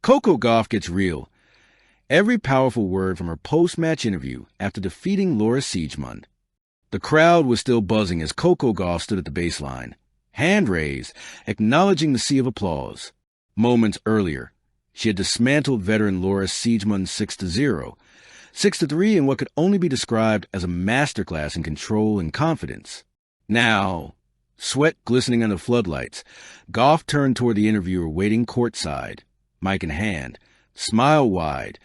Coco Gauff gets real. Every powerful word from her post-match interview after defeating Laura Siegemund. The crowd was still buzzing as Coco Gauff stood at the baseline, hand raised, acknowledging the sea of applause. Moments earlier, she had dismantled veteran Laura Siegemund 6-0, 6-3 in what could only be described as a masterclass in control and confidence. Now, sweat glistening under floodlights, Gauff turned toward the interviewer waiting courtside, mic in hand, smile wide,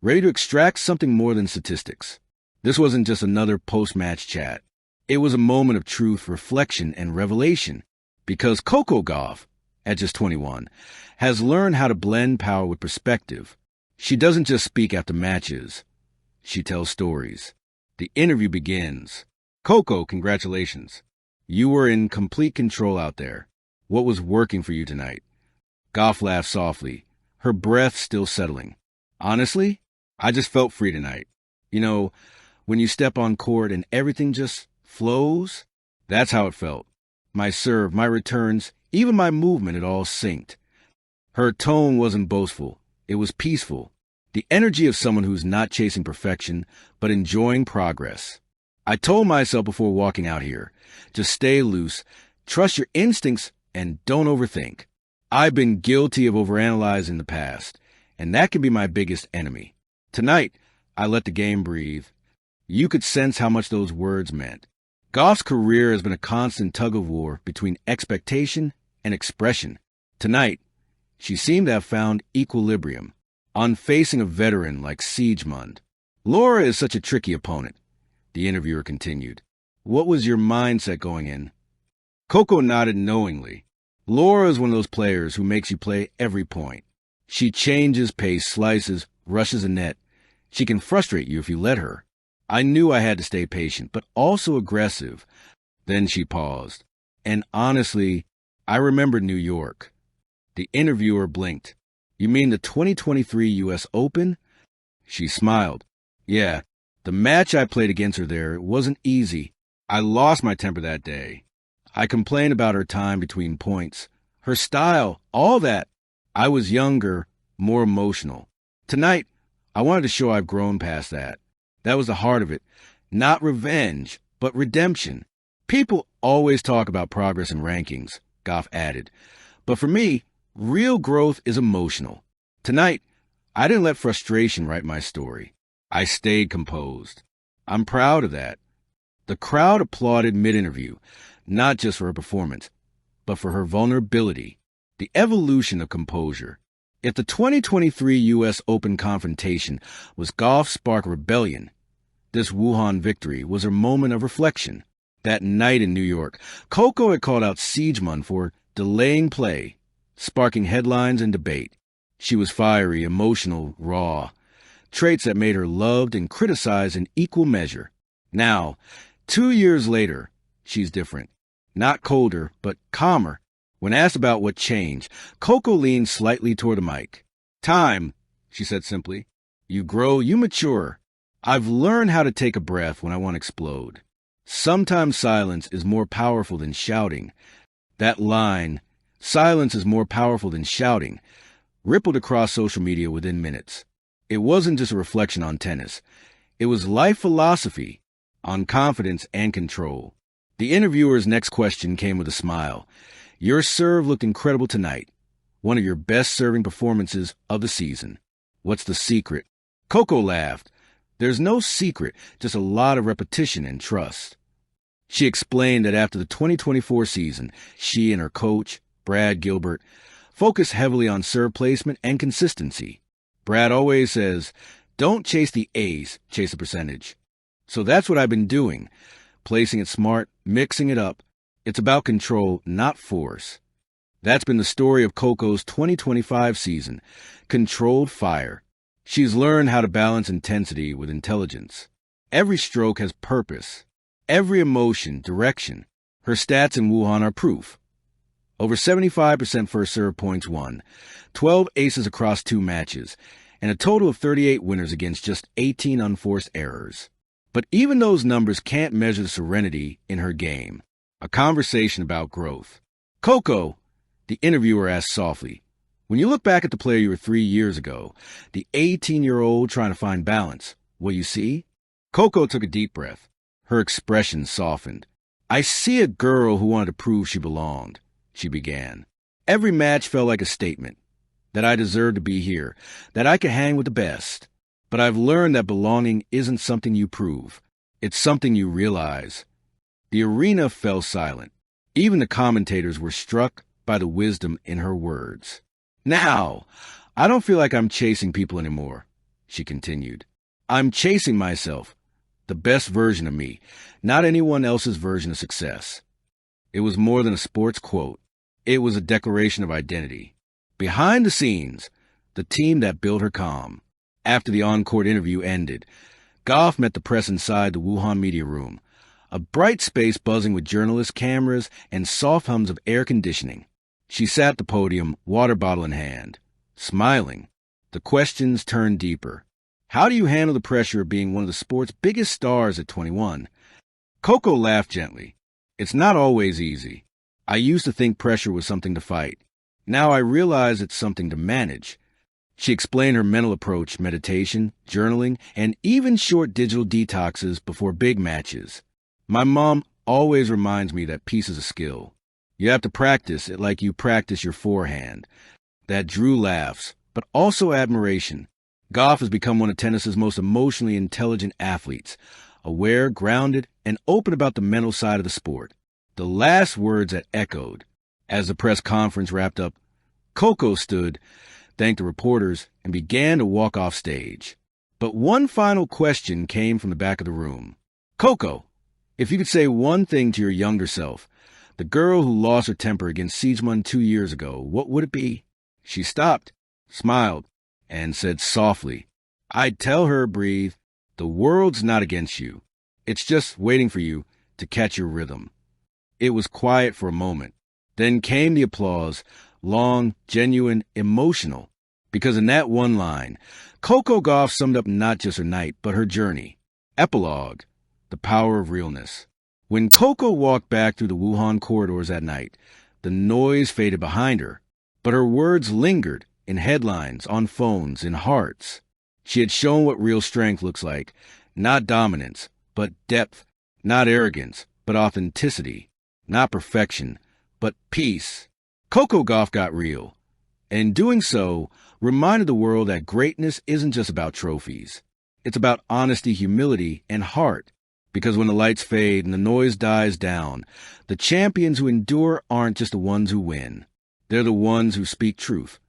ready to extract something more than statistics. This wasn't just another post-match chat. It was a moment of truth, reflection, and revelation, because Coco Gauff, at just 21, has learned how to blend power with perspective. She doesn't just speak after matches. She tells stories. The interview begins. Coco, congratulations. You were in complete control out there. What was working for you tonight? Gauff laughed softly, her breath still settling. Honestly, I just felt free tonight. You know, when you step on court and everything just flows, that's how it felt. My serve, my returns, even my movement, it all synced. Her tone wasn't boastful. It was peaceful. The energy of someone who's not chasing perfection, but enjoying progress. I told myself before walking out here, just stay loose, trust your instincts, and don't overthink. I've been guilty of overanalyzing in the past, and that can be my biggest enemy. Tonight, I let the game breathe. You could sense how much those words meant. Gauff's career has been a constant tug-of-war between expectation and expression. Tonight, she seemed to have found equilibrium on facing a veteran like Siegemund. Laura is such a tricky opponent, the interviewer continued. What was your mindset going in? Coco nodded knowingly. Laura is one of those players who makes you play every point. She changes pace, slices, rushes a net. She can frustrate you if you let her. I knew I had to stay patient, but also aggressive. Then she paused. And honestly, I remembered New York. The interviewer blinked. You mean the 2023 U.S. Open? She smiled. Yeah, the match I played against her there wasn't easy. I lost my temper that day. I complained about her time between points, her style, all that. I was younger, more emotional. Tonight, I wanted to show I've grown past that. That was the heart of it. Not revenge, but redemption. People always talk about progress and rankings, Gauff added. But for me, real growth is emotional. Tonight, I didn't let frustration write my story. I stayed composed. I'm proud of that. The crowd applauded mid-interview, not just for her performance, but for her vulnerability, the evolution of composure. If the 2023 U.S. Open confrontation was Gauff's spark of rebellion, this Wuhan victory was her moment of reflection. That night in New York, Coco had called out Siegemund for delaying play, sparking headlines and debate. She was fiery, emotional, raw, traits that made her loved and criticized in equal measure. Now, 2 years later, she's different. Not colder, but calmer. When asked about what changed, Coco leaned slightly toward the mic. Time, she said simply. You grow, you mature. I've learned how to take a breath when I want to explode. Sometimes silence is more powerful than shouting. That line, silence is more powerful than shouting, rippled across social media within minutes. It wasn't just a reflection on tennis. It was life philosophy on confidence and control. The interviewer's next question came with a smile. Your serve looked incredible tonight. One of your best serving performances of the season. What's the secret? Coco laughed. There's no secret, just a lot of repetition and trust. She explained that after the 2024 season, she and her coach, Brad Gilbert, focused heavily on serve placement and consistency. Brad always says, don't chase the ace, chase the percentage. So that's what I've been doing, placing it smart, mixing it up. It's about control, not force. That's been the story of Coco's 2025 season, controlled fire. She's learned how to balance intensity with intelligence. Every stroke has purpose. Every emotion, direction. Her stats in Wuhan are proof. Over 75% first serve points won, 12 aces across 2 matches, and a total of 38 winners against just 18 unforced errors. But even those numbers can't measure the serenity in her game. A conversation about growth. Coco, the interviewer asked softly, When you look back at the player you were 3 years ago, the 18-year-old trying to find balance, what you see? Coco took a deep breath. Her expression softened. I see a girl who wanted to prove she belonged, she began. Every match felt like a statement, that I deserved to be here, that I could hang with the best. But I've learned that belonging isn't something you prove. It's something you realize. The arena fell silent. Even the commentators were struck by the wisdom in her words. Now, I don't feel like I'm chasing people anymore, she continued. I'm chasing myself, the best version of me, not anyone else's version of success. It was more than a sports quote. It was a declaration of identity. Behind the scenes, the team that built her calm. After the on-court interview ended, Gauff met the press inside the Wuhan media room, a bright space buzzing with journalists, cameras, and soft hums of air conditioning. She sat at the podium, water bottle in hand, smiling. The questions turned deeper. How do you handle the pressure of being one of the sport's biggest stars at 21? Coco laughed gently. It's not always easy. I used to think pressure was something to fight. Now I realize it's something to manage. She explained her mental approach, meditation, journaling, and even short digital detoxes before big matches. My mom always reminds me that peace is a skill. You have to practice it like you practice your forehand. That drew laughs, but also admiration. Gauff has become one of tennis's most emotionally intelligent athletes, aware, grounded, and open about the mental side of the sport. The last words that echoed. As the press conference wrapped up, Coco stood, thanked the reporters, and began to walk off stage. But one final question came from the back of the room. Coco, if you could say one thing to your younger self, the girl who lost her temper against Siegemu 2 years ago, what would it be? She stopped, smiled, and said softly, I'd tell her, breathe, the world's not against you. It's just waiting for you to catch your rhythm. It was quiet for a moment. Then came the applause, long, genuine, emotional. Because in that one line, Coco Gauff summed up not just her night, but her journey. Epilogue, the power of realness. When Coco walked back through the Wuhan corridors that night, the noise faded behind her, but her words lingered in headlines, on phones, in hearts. She had shown what real strength looks like, not dominance, but depth, not arrogance, but authenticity, not perfection, but peace. Coco Gauff got real, and in doing so, reminded the world that greatness isn't just about trophies. It's about honesty, humility, and heart. Because when the lights fade and the noise dies down, the champions who endure aren't just the ones who win. They're the ones who speak truth,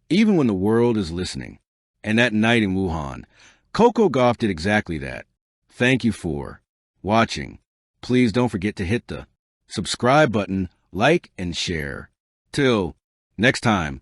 even when the world is listening. And that night in Wuhan, Coco Gauff did exactly that. Thank you for watching. Please don't forget to hit the subscribe button, like, and share. Till next time.